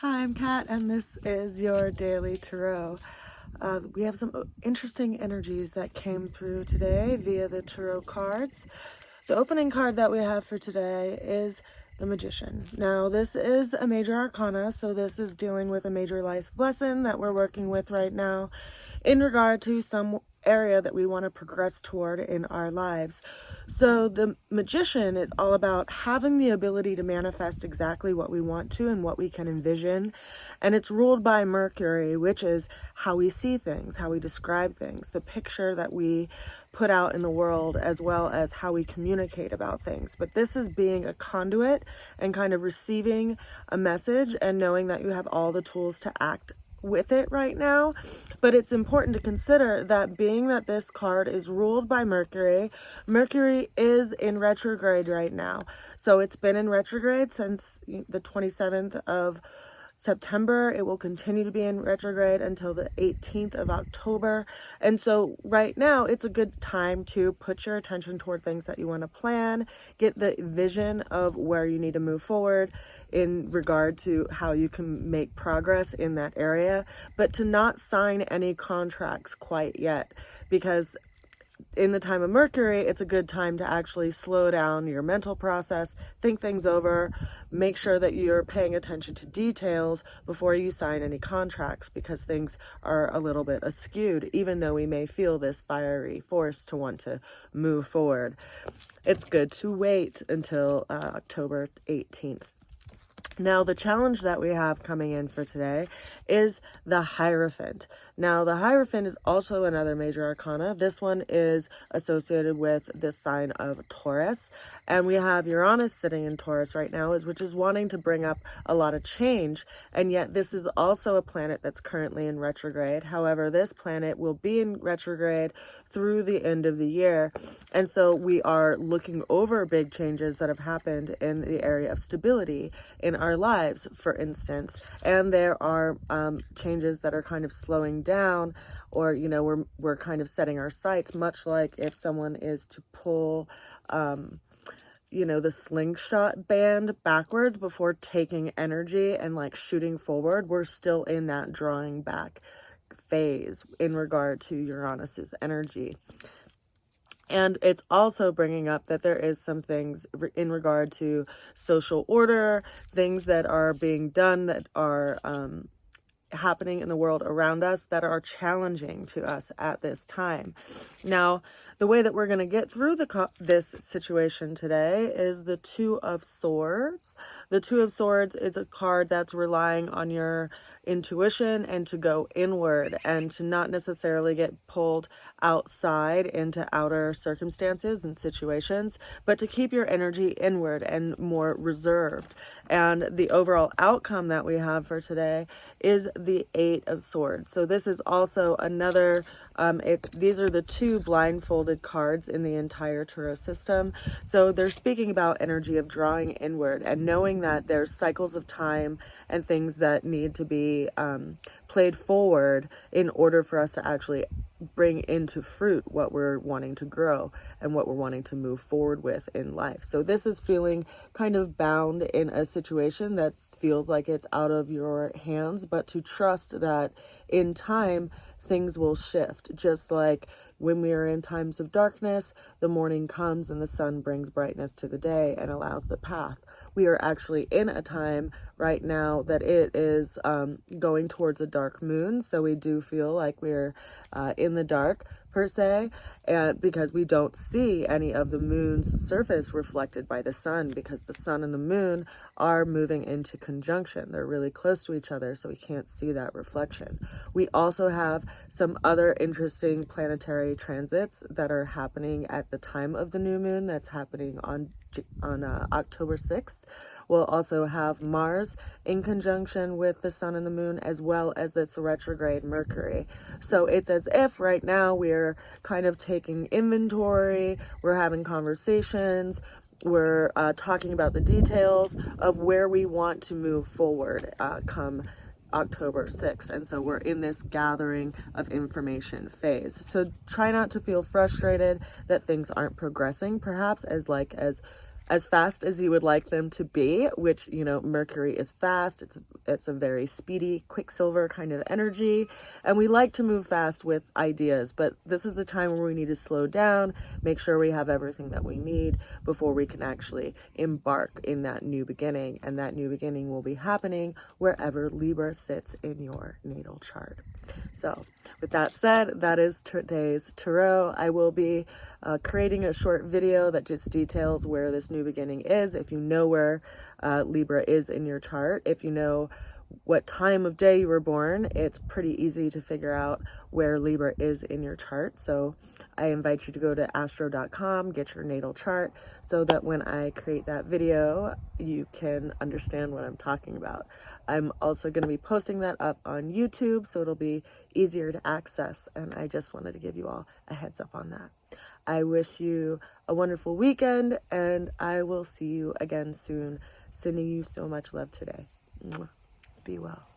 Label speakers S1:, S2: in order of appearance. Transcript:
S1: Hi, I'm Kat, and this is your daily tarot. We have some interesting energies that came through today via the tarot cards. The opening card that we have for today is the Magician. Now, this is a major arcana, so this is dealing with a major life lesson that we're working with right now in regard to some area that we want to progress toward in our lives. So the Magician is all about having the ability to manifest exactly what we want to and what we can envision. And it's ruled by Mercury, which is how we see things, how we describe things, the picture that we put out in the world, as well as how we communicate about things. But this is being a conduit and kind of receiving a message and knowing that you have all the tools to act with it right now. But it's important to consider that being that this card is ruled by Mercury, Mercury is in retrograde right now. So it's been in retrograde since the 27th of September. It will continue to be in retrograde until the 18th of October. And so right now it's a good time to put your attention toward things that you want to plan, get the vision of where you need to move forward in regard to how you can make progress in that area, but to not sign any contracts quite yet, because in the time of Mercury, it's a good time to actually slow down your mental process, think things over, make sure that you're paying attention to details before you sign any contracts, because things are a little bit askewed, even though we may feel this fiery force to want to move forward. It's good to wait until October 18th. Now, the challenge that we have coming in for today is the Hierophant. Now, the Hierophant is also another major arcana. This one is associated with the sign of Taurus. And we have Uranus sitting in Taurus right now, which is wanting to bring up a lot of change. And yet this is also a planet that's currently in retrograde. However, this planet will be in retrograde through the end of the year. And so we are looking over big changes that have happened in the area of stability in our lives, for instance. And there are changes that are kind of slowing down, or, you know, we're kind of setting our sights, much like if someone is to pull the slingshot band backwards before taking energy and like shooting forward. We're still in that drawing back phase in regard to Uranus's energy. And it's also bringing up that there is some things in regard to social order, things that are being done that are happening in the world around us that are challenging to us at this time. Now, the way that we're going to get through this situation today is the Two of Swords. The Two of Swords is a card that's relying on your intuition and to go inward and to not necessarily get pulled outside into outer circumstances and situations, but to keep your energy inward and more reserved. And the overall outcome that we have for today is the Eight of Swords. So this is also another, these are the two blindfolded cards in the entire tarot system. So they're speaking about energy of drawing inward and knowing that there's cycles of time and things that need to be played forward in order for us to actually bring into fruit what we're wanting to grow and what we're wanting to move forward with in life. So this is feeling kind of bound in a situation that feels like it's out of your hands, but to trust that in time things will shift. Just like when we are in times of darkness, the morning comes and the sun brings brightness to the day and allows the path. We are actually in a time right now that it is going towards a dark moon. So we do feel like we're in the dark per se, and because we don't see any of the moon's surface reflected by the sun, because the sun and the moon are moving into conjunction. They're really close to each other, so we can't see that reflection. We also have some other interesting planetary transits that are happening at the time of the new moon. That's happening on October 6th. We'll also have Mars in conjunction with the sun and the moon, as well as this retrograde Mercury. So it's as if right now we're kind of taking inventory, we're having conversations, we're talking about the details of where we want to move forward come October 6th. And so we're in this gathering of information phase. So try not to feel frustrated that things aren't progressing, perhaps as as fast as you would like them to be, which, you know, Mercury is fast. It's a very speedy, quicksilver kind of energy, and we like to move fast with ideas, but this is a time where we need to slow down, make sure we have everything that we need before we can actually embark in that new beginning, and that new beginning will be happening wherever Libra sits in your natal chart. So with that said, that is today's tarot. I will be creating a short video that just details where this new beginning is. If you know where Libra is in your chart, if you know what time of day you were born, it's pretty easy to figure out where Libra is in your chart. So I invite you to go to astro.com, get your natal chart, so that when I create that video, you can understand what I'm talking about. I'm also going to be posting that up on YouTube, so it'll be easier to access, and I just wanted to give you all a heads up on that. I wish you a wonderful weekend, and I will see you again soon. Sending you so much love today. Be well.